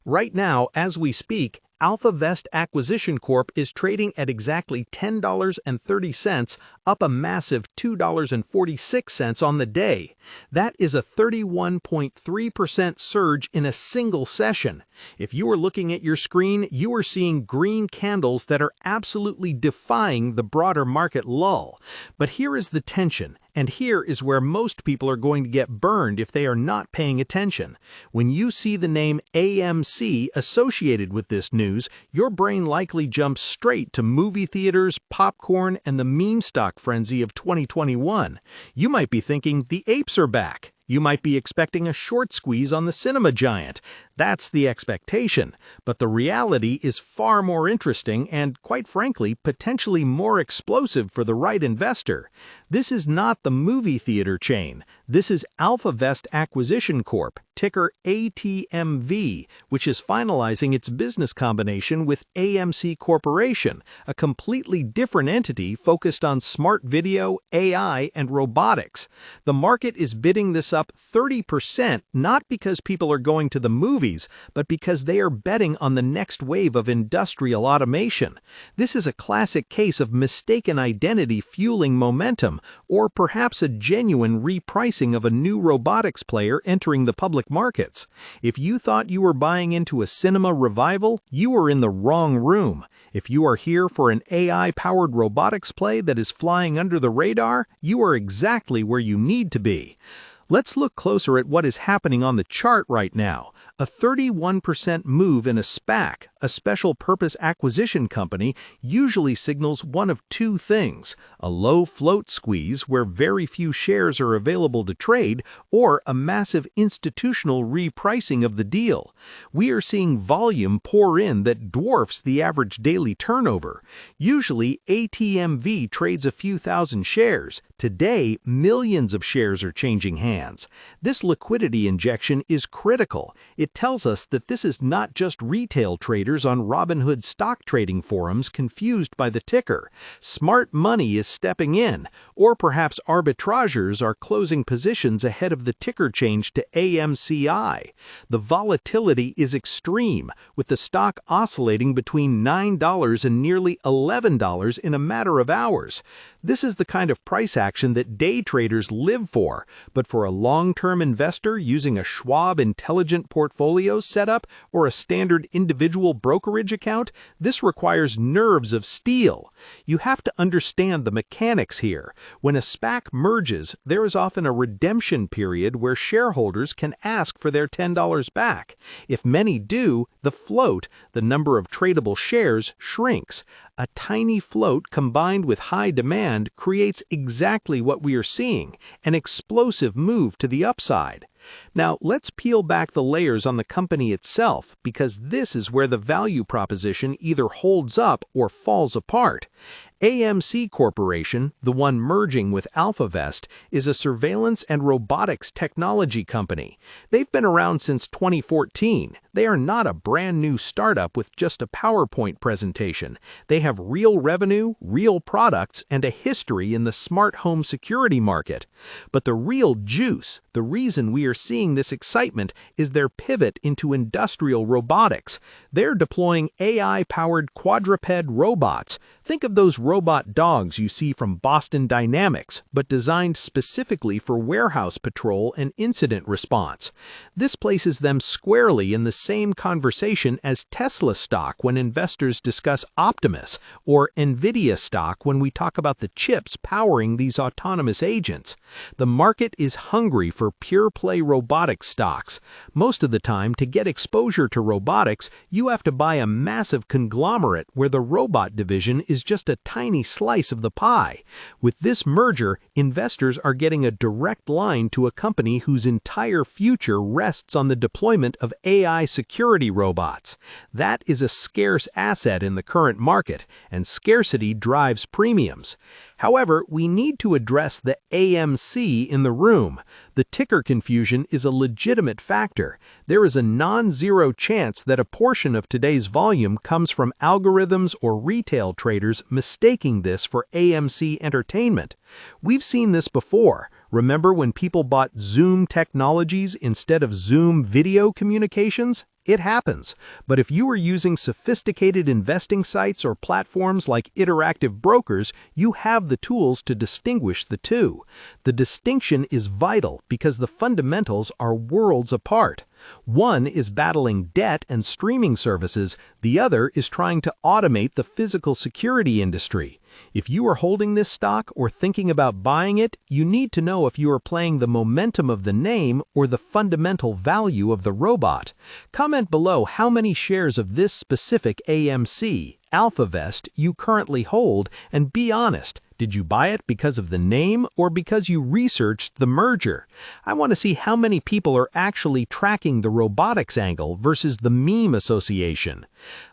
Right now, as we speak, Alpha Vest Acquisition Corp is trading at exactly $10.30, up a massive $2.46 on the day. That is a 31.3% surge in a single session. If you are looking at your screen, you are seeing green candles that are absolutely defying the broader market lull. But here is the tension. And here is where most people are going to get burned if they are not paying attention. When you see the name AMC associated with this news, your brain likely jumps straight to movie theaters, popcorn, and the meme stock frenzy of 2021. You might be thinking the apes are back. You might be expecting a short squeeze on the cinema giant. That's the expectation. But the reality is far more interesting and, quite frankly, potentially more explosive for the right investor. This is not the movie theater chain. This is Alpha Vest Acquisition Corp, ticker ATMV, which is finalizing its business combination with AMC Corporation, a completely different entity focused on smart video, AI, and robotics. The market is bidding this up 30%, not because people are going to the movies, but because they are betting on the next wave of industrial automation. This is a classic case of mistaken identity fueling momentum, or perhaps a genuine repricing of a new robotics player entering the public markets. If you thought you were buying into a cinema revival, you are in the wrong room. If you are here for an AI-powered robotics play that is flying under the radar, you are exactly where you need to be. Let's look closer at what is happening on the chart right now. A 31% move in a SPAC, a special purpose acquisition company, usually signals one of two things: a low float squeeze where very few shares are available to trade, or a massive institutional repricing of the deal. We are seeing volume pour in that dwarfs the average daily turnover. Usually, ATMV trades a few thousand shares. Today, millions of shares are changing hands. This liquidity injection is critical. It tells us that this is not just retail traders on Robinhood stock trading forums confused by the ticker. Smart money is stepping in, or perhaps arbitrageurs are closing positions ahead of the ticker change to AMCI. The volatility is extreme, with the stock oscillating between $9 and nearly $11 in a matter of hours. This is the kind of price action that day traders live for, but for a long-term investor using a Schwab Intelligent Portfolio setup or a standard individual brokerage account, this requires nerves of steel. You have to understand the mechanics here. When a SPAC merges, there is often a redemption period where shareholders can ask for their $10 back. If many do, the float, the number of tradable shares, shrinks. A tiny float combined with high demand creates exactly what we are seeing, an explosive move to the upside. Now, let's peel back the layers on the company itself, because this is where the value proposition either holds up or falls apart. AMC Corporation, the one merging with AlphaVest, is a surveillance and robotics technology company. They've been around since 2014. They are not a brand new startup with just a PowerPoint presentation. They have real revenue, real products, and a history in the smart home security market. But the real juice, the reason we are seeing this excitement, is their pivot into industrial robotics. They're deploying AI-powered quadruped robots. Think of those robot dogs you see from Boston Dynamics, but designed specifically for warehouse patrol and incident response. This places them squarely in the same conversation as Tesla stock when investors discuss Optimus, or NVIDIA stock when we talk about the chips powering these autonomous agents. The market is hungry for pure-play robotics stocks. Most of the time, to get exposure to robotics, you have to buy a massive conglomerate where the robot division is just a tiny slice of the pie. With this merger, investors are getting a direct line to a company whose entire future rests on the deployment of AI security robots. That is a scarce asset in the current market, and scarcity drives premiums. However, we need to address the AMC in the room. The ticker confusion is a legitimate factor. There is a non-zero chance that a portion of today's volume comes from algorithms or retail traders mistaking this for AMC Entertainment. We've seen this before. Remember when people bought Zoom Technologies instead of Zoom Video Communications? It happens. But if you are using sophisticated investing sites or platforms like interactive brokers, you have the tools to distinguish the two. The distinction is vital because the fundamentals are worlds apart. One is battling debt and streaming services, the other is trying to automate the physical security industry. If you are holding this stock or thinking about buying it, you need to know if you are playing the momentum of the name or the fundamental value of the robot. Comment below how many shares of this specific AMC, AlphaVest, you currently hold, and be honest. Did you buy it because of the name or because you researched the merger? I want to see how many people are actually tracking the robotics angle versus the meme association.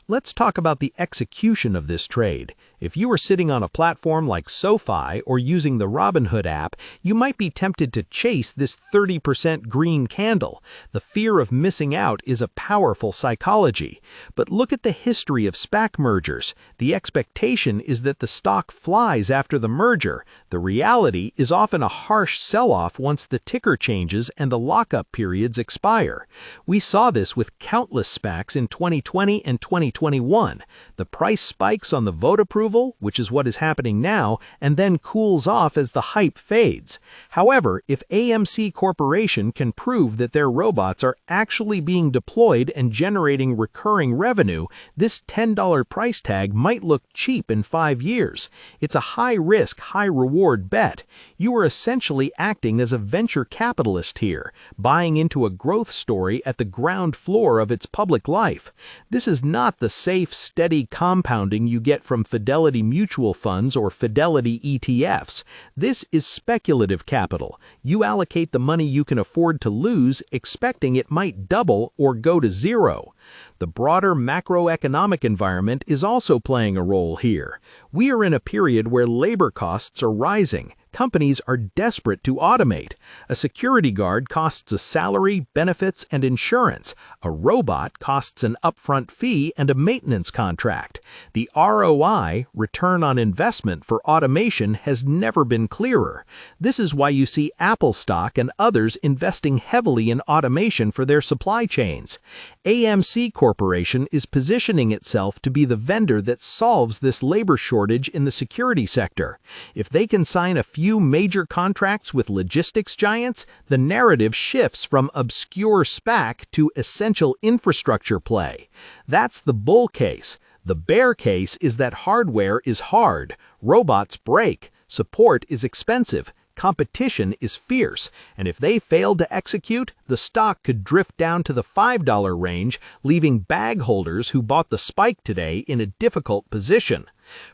Let's talk about the execution of this trade. If you are sitting on a platform like SoFi or using the Robinhood app, you might be tempted to chase this 30% green candle. The fear of missing out is a powerful psychology. But look at the history of SPAC mergers. The expectation is that the stock flies after the merger. The reality is often a harsh sell-off once the ticker changes and the lockup periods expire. We saw this with countless SPACs in 2020 and 2021. The price spikes on the vote approval, which is what is happening now, and then cools off as the hype fades. However, if AMC Corporation can prove that their robots are actually being deployed and generating recurring revenue, this $10 price tag might look cheap in 5 years. It's a high-risk, high-reward bet. You are essentially acting as a venture capitalist here, buying into a growth story at the ground floor of its public life. This is not the safe, steady compounding you get from Fidelity mutual funds or Fidelity ETFs. This is speculative capital. You allocate the money you can afford to lose, expecting it might double or go to zero. The broader macroeconomic environment is also playing a role here. We are in a period where labor costs are rising. Companies are desperate to automate. A security guard costs a salary, benefits, and insurance. A robot costs an upfront fee and a maintenance contract. The ROI, return on investment for automation, has never been clearer. This is why you see Apple stock and others investing heavily in automation for their supply chains. AMC Corporation is positioning itself to be the vendor that solves this labor shortage in the security sector. If they can sign a few major contracts with logistics giants, the narrative shifts from obscure SPAC to essential infrastructure play. That's the bull case. The bear case is that hardware is hard, robots break, support is expensive, competition is fierce, and if they fail to execute, the stock could drift down to the $5 range, leaving bag holders who bought the spike today in a difficult position.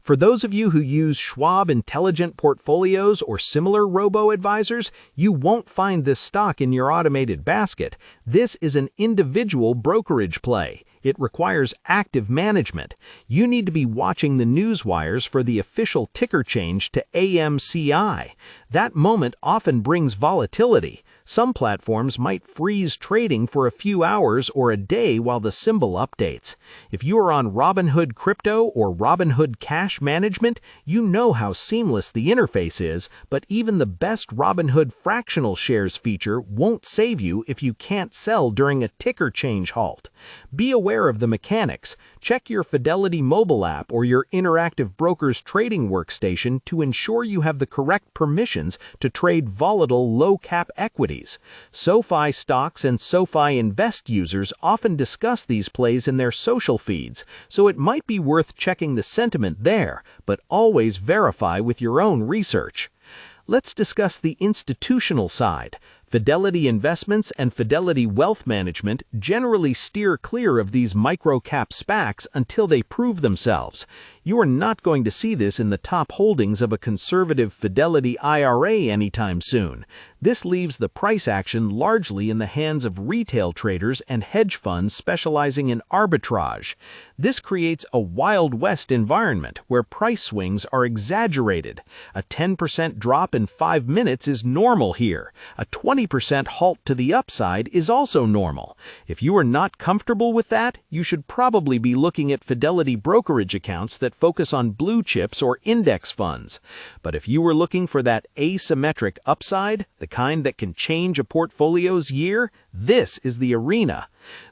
For those of you who use Schwab Intelligent Portfolios or similar robo-advisors, you won't find this stock in your automated basket. This is an individual brokerage play. It requires active management. You need to be watching the news wires for the official ticker change to AMCI. That moment often brings volatility. Some platforms might freeze trading for a few hours or a day while the symbol updates. If you are on Robinhood Crypto or Robinhood Cash Management, you know how seamless the interface is, but even the best Robinhood fractional shares feature won't save you if you can't sell during a ticker change halt. Be aware of the mechanics. Check your Fidelity mobile app or your interactive broker's trading workstation to ensure you have the correct permissions to trade volatile low-cap equities. SoFi stocks and SoFi Invest users often discuss these plays in their social feeds, so it might be worth checking the sentiment there, but always verify with your own research. Let's discuss the institutional side. Fidelity Investments and Fidelity Wealth Management generally steer clear of these micro-cap SPACs until they prove themselves. You are not going to see this in the top holdings of a conservative Fidelity IRA anytime soon. This leaves the price action largely in the hands of retail traders and hedge funds specializing in arbitrage. This creates a Wild West environment where price swings are exaggerated. A 10% drop in 5 minutes is normal here. A 20% halt to the upside is also normal. If you are not comfortable with that, you should probably be looking at Fidelity brokerage accounts that focus on blue chips or index funds. But if you were looking for that asymmetric upside, the kind that can change a portfolio's year, This is the arena.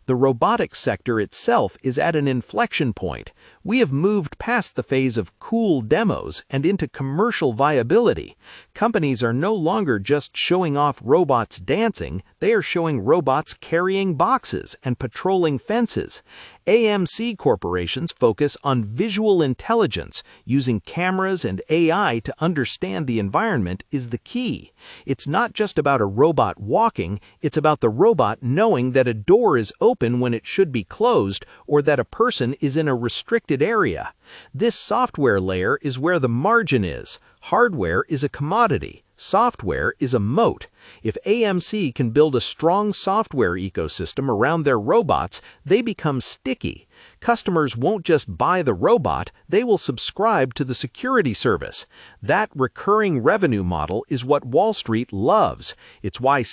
The robotics sector itself is at an inflection point. We have moved past the phase of cool demos and into commercial viability. Companies are no longer just showing off robots dancing, they are showing robots carrying boxes and patrolling fences. AMC corporations focus on visual intelligence. Using cameras and AI to understand the environment is the key. It's not just about a robot walking, it's about the robot knowing that a door is open when it should be closed or that a person is in a restricted area. This software layer is where the margin is. Hardware is a commodity. Software is a moat. If AMC can build a strong software ecosystem around their robots, they become sticky. Customers won't just buy the robot, they will subscribe to the security service. That recurring revenue model is what Wall Street loves. It's why